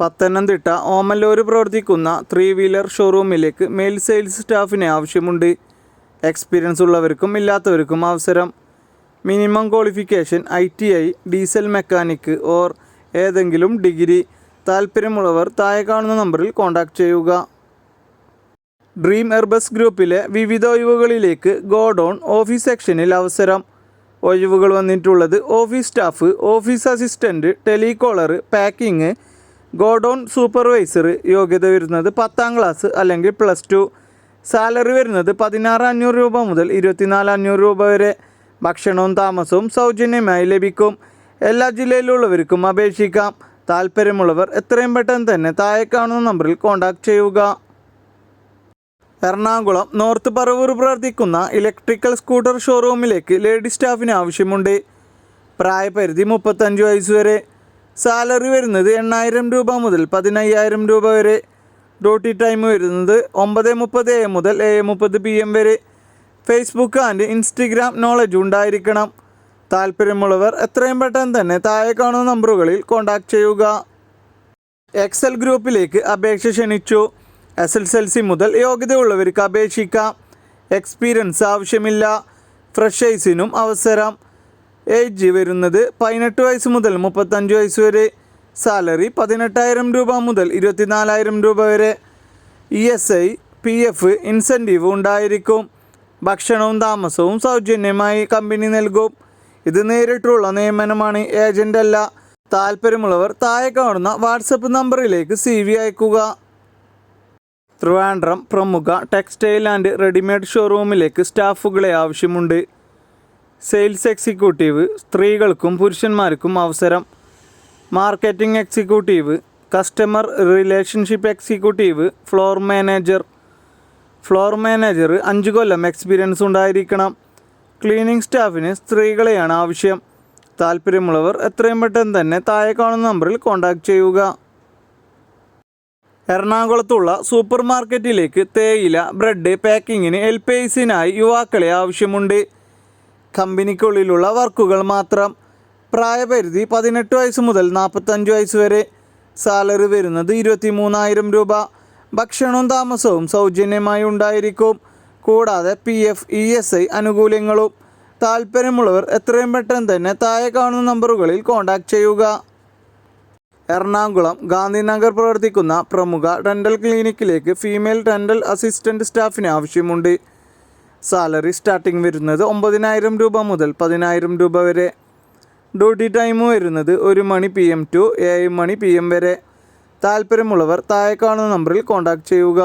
പത്തനംതിട്ട ഓമല്ലൂർ പ്രവർത്തിക്കുന്ന 3-വീലർ ഷോറൂമിലേക്ക് mail sales സ്റ്റാഫിനെ ആവശ്യമുണ്ട്. എക്സ്പീരിയൻസ് ഉള്ളവർക്കും ഇല്ലാത്തവർക്കും അവസരം. Minimum qualification ITI, diesel mechanic or ഏതെങ്കിലും ഡിഗ്രി. താൽപ്പര്യമുള്ളവർ താഴെ കാണുന്ന നമ്പറിൽ കോൺടാക്റ്റ് ചെയ്യുക. ഡ്രീം എർബസ് ഗ്രൂപ്പിലെ വിവിധ ഒഴിവുകളിലേക്ക് ഗോഡൗൺ ഓഫീസ് സെക്ഷനിൽ അവസരം. ഒഴിവുകൾ വന്നിട്ടുള്ളത് office staff, office assistant, telecaller, packing, godown supervisor. യോഗ്യത വരുന്നത് 10ാം ക്ലാസ് അല്ലെങ്കിൽ +2. സാലറി വരുന്നത് 16,500 രൂപ മുതൽ 24,500 രൂപ വരെ. ഭക്ഷണവും താമസവും സൗജന്യമായി ലഭിക്കും. എല്ലാ ജില്ലയിലുള്ളവർക്കും അപേക്ഷിക്കാം. താൽപ്പര്യമുള്ളവർ എത്രയും പെട്ടെന്ന് തന്നെ താഴെ കാണുന്ന നമ്പറിൽ കോൺടാക്റ്റ് ചെയ്യുക. എറണാകുളം നോർത്ത് പറവൂർ പ്രവർത്തിക്കുന്ന ഇലക്ട്രിക്കൽ സ്കൂട്ടർ ഷോറൂമിലേക്ക് ലേഡി സ്റ്റാഫിന് ആവശ്യമുണ്ട്. പ്രായപരിധി 35 വയസ്സ് വരെ. സാലറി വരുന്നത് 8,000 രൂപ മുതൽ 15,000 രൂപ വരെ. ഡ്യൂട്ടി ടൈം വരുന്നത് 9:30 AM മുതൽ 7:30 PM വരെ. ഫേസ്ബുക്ക് ആൻഡ് ഇൻസ്റ്റഗ്രാം നോളജ് ഉണ്ടായിരിക്കണം. താൽപ്പര്യമുള്ളവർ എത്രയും പെട്ടെന്ന് തന്നെ താഴെ കാണുന്ന നമ്പറുകളിൽ കോൺടാക്റ്റ് ചെയ്യുക. എക്സൽ ഗ്രൂപ്പിലേക്ക് അപേക്ഷ ക്ഷണിച്ചു. SSLC മുതൽ യോഗ്യതയുള്ളവർക്ക് അപേക്ഷിക്കാം. എക്സ്പീരിയൻസ് ആവശ്യമില്ല. ഫ്രഷേഴ്സിനും അവസരം. ഏജ് വരുന്നത് 18 വയസ്സ് മുതൽ 35 വയസ്സ് വരെ. സാലറി 18,000 രൂപ മുതൽ 24,000 രൂപ വരെ. ESI, PF ഇൻസെൻറ്റീവ് ഉണ്ടായിരിക്കും. ഭക്ഷണവും താമസവും സൗജന്യമായി കമ്പനി നൽകും. ഇത് നേരിട്ടുള്ള നിയമനമാണ്, ഏജൻ്റ് അല്ല. താൽപ്പര്യമുള്ളവർ താഴെ കാണുന്ന വാട്സപ്പ് നമ്പറിലേക്ക് CV അയക്കുക. ട്രിവാൻഡ്രം പ്രമുഖ ടെക്സ്റ്റൈൽ ആൻഡ് റെഡിമെയ്ഡ് ഷോറൂമിലേക്ക് സ്റ്റാഫുകളെ ആവശ്യമുണ്ട്. സെയിൽസ് എക്സിക്യൂട്ടീവ്, സ്ത്രീകൾക്കും പുരുഷന്മാർക്കും അവസരം. Marketing executive, customer relationship executive, floor manager 5 കൊല്ലം എക്സ്പീരിയൻസ് ഉണ്ടായിരിക്കണം. ക്ലീനിങ് സ്റ്റാഫിന് സ്ത്രീകളെയാണ് ആവശ്യം. താൽപ്പര്യമുള്ളവർ എത്രയും പെട്ടെന്ന് തന്നെ താഴെ കാണുന്ന നമ്പറിൽ കോൺടാക്റ്റ് ചെയ്യുക. എറണാകുളത്തുള്ള സൂപ്പർ മാർക്കറ്റിലേക്ക് തേയില, ബ്രെഡ് പാക്കിങ്ങിന് LPIസിനായി യുവാക്കളെ ആവശ്യമുണ്ട്. കമ്പനിക്കുള്ളിലുള്ള വർക്കുകൾ മാത്രം. പ്രായപരിധി 18 വയസ്സ് മുതൽ 45 വയസ്സ് വരെ. സാലറി വരുന്നത് 23,000 രൂപ. ഭക്ഷണവും താമസവും സൗജന്യമായി ഉണ്ടായിരിക്കും. കൂടാതെ PF, ESI ആനുകൂല്യങ്ങളും. താൽപ്പര്യമുള്ളവർ എത്രയും പെട്ടെന്ന് തന്നെ താഴെ കാണുന്ന നമ്പറുകളിൽ കോൺടാക്റ്റ് ചെയ്യുക. എറണാകുളം ഗാന്ധിനഗർ പ്രവർത്തിക്കുന്ന പ്രമുഖ ഡെൻ്റൽ ക്ലിനിക്കിലേക്ക് ഫീമെയിൽ ഡെൻ്റൽ അസിസ്റ്റൻറ്റ് സ്റ്റാഫിന് ആവശ്യമുണ്ട്. സാലറി സ്റ്റാർട്ടിംഗ് വരുന്നത് 9,000 രൂപ മുതൽ 10,000 രൂപ വരെ. ഡ്യൂട്ടി ടൈം വരുന്നത് 1 മണി PM to 7 മണി PM വരെ. താൽപ്പര്യമുള്ളവർ താഴെ കാണുന്ന നമ്പറിൽ കോൺടാക്റ്റ് ചെയ്യുക.